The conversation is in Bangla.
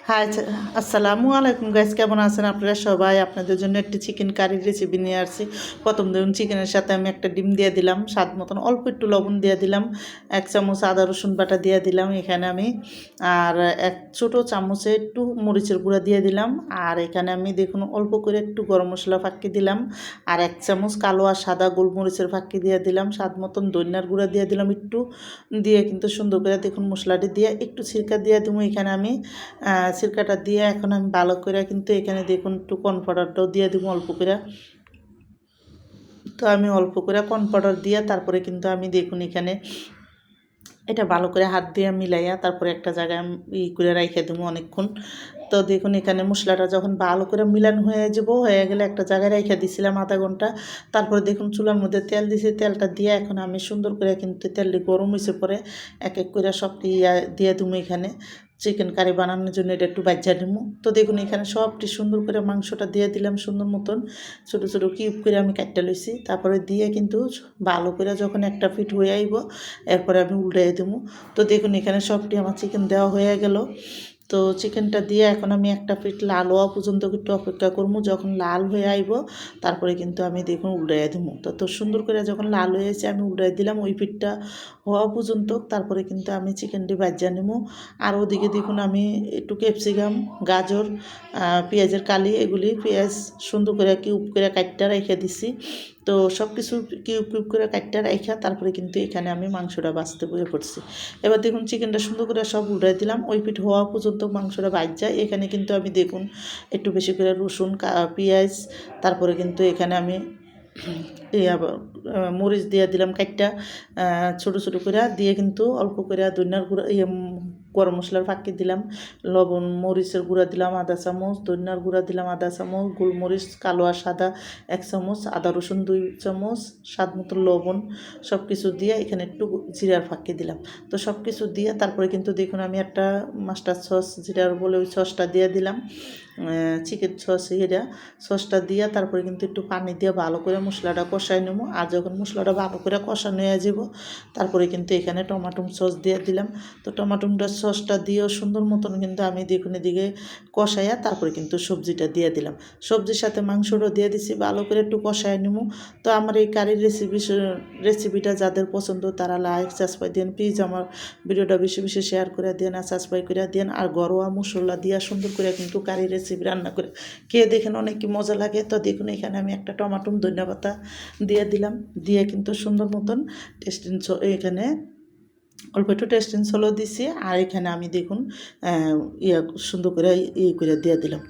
হাই, আসসালামু আলাইকুম গাইস, কেমন আছেন আপনারা সবাই? আপনাদের জন্য একটি চিকেন কারির রেসিপি নিয়ে আসছি। প্রথম দেখুন, চিকেনের সাথে আমি একটা ডিম দিয়ে দিলাম, স্বাদ মতন অল্প একটু লবণ দিয়ে দিলাম, 1 চামচ আদা রসুন বাটা দিয়ে দিলাম এখানে আমি, আর 1 ছোটো চামচে একটু মরিচের গুঁড়া দিয়ে দিলাম, আর এখানে আমি দেখুন অল্প করে একটু গরম মশলা ফাঁকি দিলাম, আর 1 চামচ কালো আর সাদা গোলমরিচের ফাঁকি দিয়ে দিলাম, স্বাদ মতন ধনিয়ার গুঁড়া দিয়ে দিলাম একটু, দিয়ে কিন্তু সুন্দর করে দেখুন মশলাটি দিয়ে একটু সিরকা দিয়ে দেবো এখানে আমি। সিরকাটা দিয়ে এখন আমি ভালো করে কিন্তু এখানে দেখুন একটু কর্নফ্লাওয়ারটাও দিয়ে দেবো অল্প করে। তো আমি অল্প করে কর্নফ্লাওয়ার দিয়ে তারপরে কিন্তু আমি দেখুন এখানে এটা ভালো করে হাত দিয়ে মিলাইয়া তারপরে একটা জায়গায় করে রেখে দেবো অনেকক্ষণ। তো দেখুন এখানে মশলাটা যখন ভালো করে মিলান হয়ে গেলে একটা জায়গায় রেখে দিয়েছিলাম আধা ঘন্টা। তারপরে দেখুন চুলার মধ্যে তেল দিয়েছি, তেলটা দিয়ে এখন আমি সুন্দর করে কিন্তু তেলটি গরম হয়েছে পরে এক এক করে সবটি দিয়ে দেবো এখানে। চিকেন কারি বানানোর জন্য এটা একটু বাজ্যা নেবো। তো দেখুন এখানে সবটি সুন্দর করে মাংসটা দিয়ে দিলাম, সুন্দর মতন ছোটো ছোটো কিউব করে আমি কাটতে লইছি। তারপরে দিয়ে কিন্তু ভালো করে যখন একটা ফিট হয়ে আইব এরপরে আমি উল্টাই দেবো। তো দেখুন এখানে সবটি আমার চিকেন দেওয়া হয়ে গেল। তো চিকেনটা দিয়ে এখন আমি একটা পিঠ লাল হওয়া পর্যন্ত একটু অপেক্ষা করবো। যখন লাল হয়ে আইব তারপরে কিন্তু আমি দেখুন উল্টাই দেবো। তো সুন্দর করে যখন লাল হয়েছে আমি উল্টাই দিলাম ওই পিঠটা হওয়া পর্যন্ত। তারপরে কিন্তু আমি চিকেনটি ভাজা নেবো। আর ওদিকে দেখুন আমি একটু ক্যাপসিকাম, গাজর, পেঁয়াজের কালি, এগুলি পেঁয়াজ সুন্দর করে কিউব করে কাটটা রেখে দিছি। তো সব কিছু কিউব কিউব করে কাটটা রাখা তারপরে কিন্তু এখানে আমি মাংসটা বাছতে বসে পড়ছি। এবার দেখুন চিকেনটা সুন্দর করে সব উল্টাই দিলাম, ওই পিঠ হওয়া পর্যন্ত মাংসটা বাজ যায়। এখানে কিন্তু আমি দেখুন একটু বেশি করে রসুন, পেঁয়াজ, তারপরে কিন্তু এখানে আমি মরিচ দিয়ে দিলাম কাটটা ছোটো ছোটো করে দিয়ে কিন্তু অল্প করে ধনিয়ার গুঁড়া গরম মশলার ফাঁকি দিলাম, লবণ মরিচের গুঁড়া দিলাম আধা চামচ, ধনিয়ার গুঁড়া দিলাম আধা চামচ, গোলমরিচ কালো আর সাদা 1 চামচ, আদা রসুন 2 চামচ, স্বাদ মতো লবণ, সব কিছু দিয়ে এখানে একটু জিরার ফাঁকি দিলাম। তো সব কিছু দিয়ে তারপরে কিন্তু দেখুন আমি একটা মাস্টার সস জিরার বলে ওই সসটা দিয়ে দিলাম, চিকেন সস সসটা দিয়ে তারপরে কিন্তু একটু পানি দিয়ে ভালো করে মশলাটা কষাই নেব। আর যখন মশলাটা ভালো করে কষানো হয়ে যাব তারপরে কিন্তু এখানে টমাটো সস দিয়ে দিলাম। তো টমাটোর সসটা দিয়েও সুন্দর মতন কিন্তু আমি দেখুন এদিকে কষাইয়া তারপরে কিন্তু সবজিটা দিয়ে দিলাম, সবজির সাথে মাংসটাও দিয়ে দিছি, ভালো করে একটু কষাই নেব। তো আমার এই কারির রেসিপিটা যাদের পছন্দ তারা লাইক সাবস্ক্রাইব দেন, প্লিজ আমার ভিডিওটা বেশি বেশি শেয়ার করে দেন আর সাবস্ক্রাইব করে দেন। আর ঘরোয়া মশলা দিয়ে সুন্দর করে কিন্তু কারি রেসিপি রান্না করে খেয়ে দেখেন অনেক কি মজা লাগে। তো দেখুন এখানে আমি একটা টমাটো ধনিয়া পাতা দিয়ে দিলাম, দিয়ে কিন্তু সুন্দর মতন টেস্টিং এখানে অল্প একটু টেস্টিং সলও দিছি। আর এখানে আমি দেখুন সুন্দর করে করে দিয়ে দিলাম।